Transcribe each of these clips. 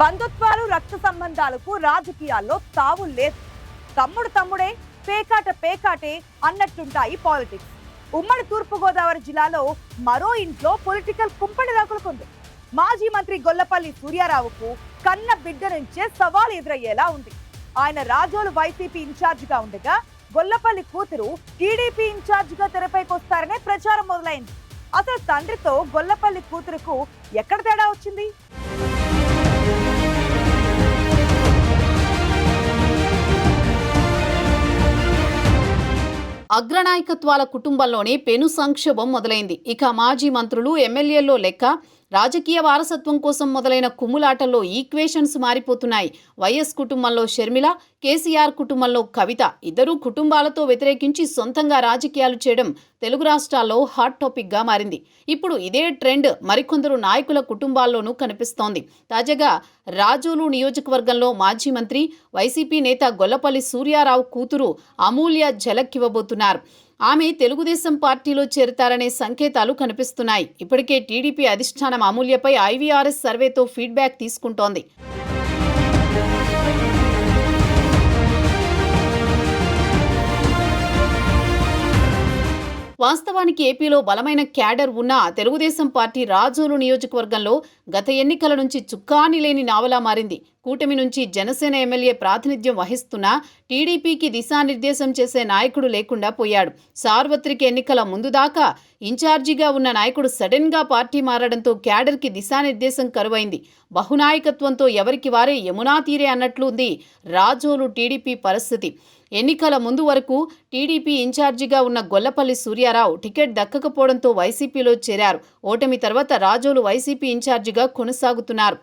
బంధుత్వాలు రక్త సంబంధాలకు రాజకీయాల్లో తావు లేదు. తమ్ముడు తమ్ముడే, పేకాట పేకాటే అన్నట్టుంటాయి పాలిటిక్స్. ఉమ్మడి తూర్పుగోదావరి జిల్లాలో మరో ఇంట్లో పొలిటికల్ కుంపడి రగులుకుంది. మాజీ మంత్రి గొల్లపల్లి సూర్యారావుకు కన్న బిడ్డ నుంచే సవాల్ ఎదురయ్యేలా ఉంది. ఆయన రాజోలు వైసీపీ ఇన్ఛార్జిగా ఉండగా గొల్లపల్లి కూతురు టీడీపీ ఇన్ఛార్జిగా తెరపైకొస్తారనే ప్రచారం మొదలైంది. అసలు తండ్రితో గొల్లపల్లి కూతురుకు ఎక్కడ తేడా వచ్చింది? అగ్రనాయకత్వాల కుటుంబంలోనే పెను సంక్షోభం మొదలైంది. ఇక మాజీ మంత్రులు, ఎమ్మెల్యేల్లో లెక్క, రాజకీయ వారసత్వం కోసం మొదలైన కుమ్ములాటల్లో ఈక్వేషన్స్ మారిపోతున్నాయి. వైఎస్ కుటుంబంలో షర్మిల, కేసీఆర్ కుటుంబంలో కవిత ఇద్దరు కుటుంబాలతో వ్యతిరేకించి సొంతంగా రాజకీయాలు చేయడం తెలుగు రాష్ట్రాల్లో హాట్ టాపిక్గా మారింది. ఇప్పుడు ఇదే ట్రెండ్ మరికొందరు నాయకుల కుటుంబాల్లోనూ కనిపిస్తోంది. తాజాగా రాజోలు నియోజకవర్గంలో మాజీ మంత్రి, వైసీపీ నేత గొల్లపల్లి సూర్యారావు కూతురు అమూల్య ఝలక్కివ్వబోతున్నారు. ఆమె తెలుగుదేశం పార్టీలో చేరతారనే సంకేతాలు కనిపిస్తున్నాయి. ఇప్పటికే టీడీపీ అధిష్టానం అమూల్యపై ఐవీఆర్ఎస్ సర్వేతో ఫీడ్బ్యాక్ తీసుకుంటోంది. వాస్తవానికి ఏపీలో బలమైన క్యాడర్ ఉన్న తెలుగుదేశం పార్టీ రాజోలు నియోజకవర్గంలో గత ఎన్నికల నుంచి చుక్కాని లేని నావలా మారింది. కూటమి నుంచి జనసేన ఎమ్మెల్యే ప్రాతినిధ్యం వహిస్తున్నా టీడీపీకి దిశానిర్దేశం చేసే నాయకుడు లేకుండా పోయాడు. సార్వత్రిక ఎన్నికల ముందు దాకా ఇన్ఛార్జిగా ఉన్న నాయకుడు సడన్గా పార్టీ మారడంతో క్యాడర్కి దిశానిర్దేశం కరువైంది. బహునాయకత్వంతో ఎవరికి వారే యమునా తీరే అన్నట్లు ఉంది రాజోలు టీడీపీ పరిస్థితి. ఎన్నికల ముందు వరకు టీడీపీ ఇన్ఛార్జిగా ఉన్న గొల్లపల్లి సూర్యారావు టికెట్ దక్కకపోవడంతో వైసీపీలో చేరారు. ఓటమి తర్వాత రాజోలు వైసీపీ ఇన్ఛార్జిగా కొనసాగుతున్నారు.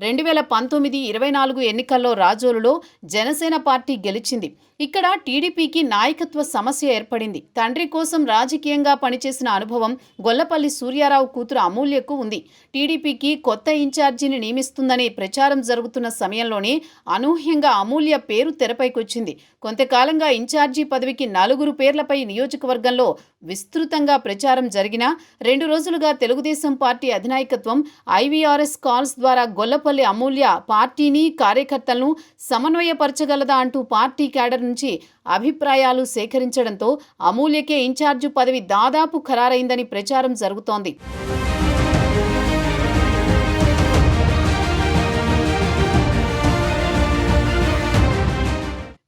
2019-24 ఎన్నికల్లో రాజోలులో జనసేన పార్టీ గెలిచింది. ఇక్కడ టీడీపీకి నాయకత్వ సమస్య ఏర్పడింది. తండ్రి కోసం రాజకీయంగా పనిచేసిన అనుభవం గొల్లపల్లి సూర్యారావు కూతురు అమూల్యకు ఉంది. టీడీపీకి కొత్త ఇన్ఛార్జిని నియమిస్తుందనే ప్రచారం జరుగుతున్న సమయంలోనే అనూహ్యంగా అమూల్య పేరు తెరపైకొచ్చింది. కొంతకాలంగా ఇన్ఛార్జి పదవికి 4 పేర్లపై నియోజకవర్గంలో విస్తృతంగా ప్రచారం జరిగినా 2 రోజులుగా తెలుగుదేశం పార్టీ అధినాయకత్వం ఐవీఆర్ఎస్ కాల్స్ ద్వారా గొల్లపల్లి అమూల్య పార్టీని, కార్యకర్తలను సమన్వయపరచగలదా అంటూ పార్టీ క్యాడర్ నుంచి అభిప్రాయాలు సేకరించడంతో అమూల్యకే ఇన్ఛార్జి పదవి దాదాపు ఖరారైందని ప్రచారం జరుగుతోంది.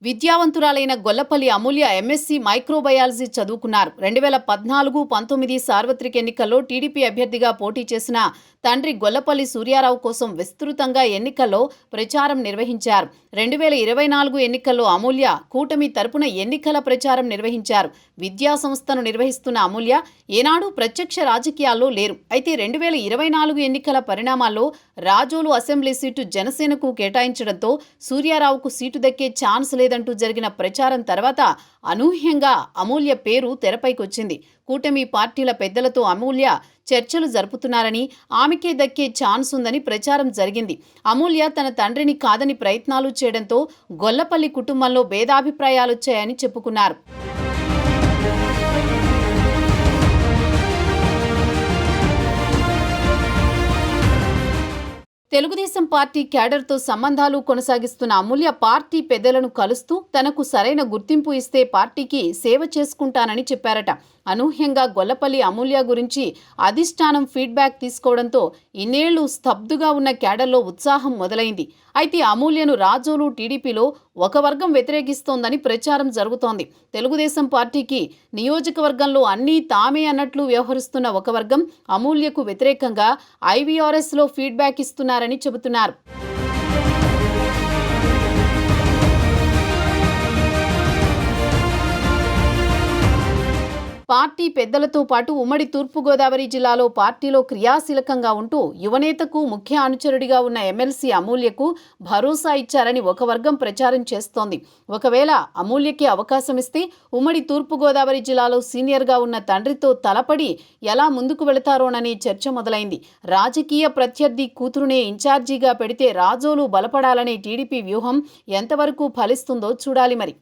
విద్యావంతురాలైన గొల్లపల్లి అమూల్య ఎంఎస్సీ మైక్రోబయాలజీ చదువుకున్నారు. 2014-19 సార్వత్రిక ఎన్నికల్లో టీడీపీ అభ్యర్థిగా పోటీ చేసిన తండ్రి గొల్లపల్లి సూర్యారావు కోసం విస్తృతంగా ఎన్నికల్లో ప్రచారం నిర్వహించారు. 2024 ఎన్నికల్లో అమూల్య కూటమి తరపున ఎన్నికల ప్రచారం నిర్వహించారు. విద్యా సంస్థను నిర్వహిస్తున్న అమూల్య ఏనాడు ప్రత్యక్ష రాజకీయాల్లో లేరు. అయితే 2024 ఎన్నికల పరిణామాల్లో రాజోలు అసెంబ్లీ సీటు జనసేనకు కేటాయించడంతో సూర్యారావుకు సీటు దక్కే ఛాన్స్ లేదంటూ జరిగిన ప్రచారం తర్వాత అనూహ్యంగా అమూల్య పేరు తెరపైకొచ్చింది. కూటమి పార్టీల పెద్దలతో అమూల్య చర్చలు జరుపుతున్నారని, ఆమెకే దక్కే ఛాన్స్ ఉందని ప్రచారం జరిగింది. అమూల్య తన తండ్రిని కాదని ప్రయత్నాలు చేయడంతో గొల్లపల్లి కుటుంబంలో భేదాభిప్రాయాలొచ్చాయని చెప్పుకున్నారు. తెలుగుదేశం పార్టీ క్యాడర్తో సంబంధాలు కొనసాగిస్తున్న అమూల్య పార్టీ పెద్దలను కలుస్తూ తనకు సరైన గుర్తింపు ఇస్తే పార్టీకి సేవ చేసుకుంటానని చెప్పారట. అనూహ్యంగా గొల్లపల్లి అమూల్య గురించి అధిష్టానం ఫీడ్బ్యాక్ తీసుకోవడంతో ఇన్నేళ్లు స్తబ్దుగా ఉన్న క్యాడర్లో ఉత్సాహం మొదలైంది. అయితే అమూల్యను రాజోలు టీడీపీలో ఒక వర్గం వ్యతిరేకిస్తోందని ప్రచారం జరుగుతోంది. తెలుగుదేశం పార్టీకి నియోజకవర్గంలో అన్నీ తామే అన్నట్లు వ్యవహరిస్తున్న ఒక వర్గం అమూల్యకు వ్యతిరేకంగా ఐవీఆర్ఎస్లో ఫీడ్బ్యాక్ ఇస్తున్నారని చెబుతున్నారు. పార్టీ పెద్దలతో పాటు ఉమ్మడి తూర్పుగోదావరి జిల్లాలో పార్టీలో క్రియాశీలకంగా ఉంటూ యువనేతకు ముఖ్య అనుచరుడిగా ఉన్న ఎమ్మెల్సీ అమూల్యకు భరోసా ఇచ్చారని ఒక వర్గం ప్రచారం చేస్తోంది. ఒకవేళ అమూల్యకి అవకాశం ఇస్తే ఉమ్మడి తూర్పుగోదావరి జిల్లాలో సీనియర్గా ఉన్న తండ్రితో తలపడి ఎలా ముందుకు వెళతారోననే చర్చ మొదలైంది. రాజకీయ ప్రత్యర్థి కూతురునే ఇన్ఛార్జిగా పెడితే రాజోలు బలపడాలనే టీడీపీ వ్యూహం ఎంతవరకు ఫలిస్తుందో చూడాలి మరి.